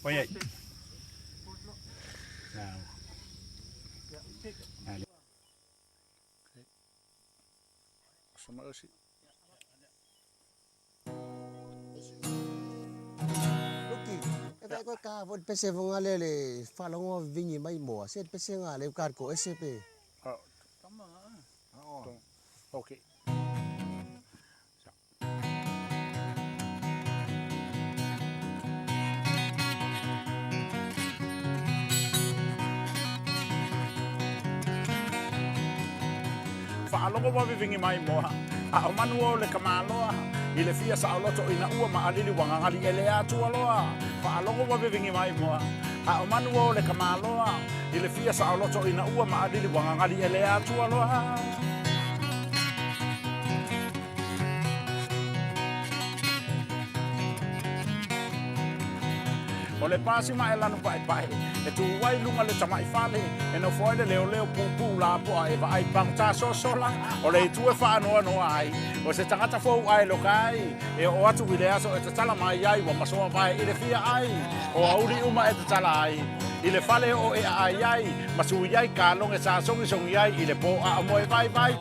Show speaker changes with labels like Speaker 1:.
Speaker 1: Oye. Sama sih.
Speaker 2: Luki, eka ko ka vod pese vonga le falongo vingi mai mo, set pese nga le kar ko SCP.
Speaker 1: Tama. Oo. Okay. Fa'alogo wa vivingi mai moa. A o manuo le kamaloa. I le fia sa loto ina ua ma alili wangangali ele atu aloa. Fa'alogo wa vivingi mai moa. A o manuo le kamaloa. I le fia sa loto ina ua ma alili wangangali ele atu aloa. O le pasi ma e lanu pai pai. E tu wai lunga le tamai fale. E no foi le leo leo pupu la poa e vai pang ta so sola. O le tu e fa no no ai. O se tangata fo ai lo kai. E o atu wile aso e te tala mai ai wa masoa vai i le fia ai. O auri uma e te tala ai. I le fale o e ai ai. Masu iai ka long e sa songi songi ai i le po a mo e vai vai.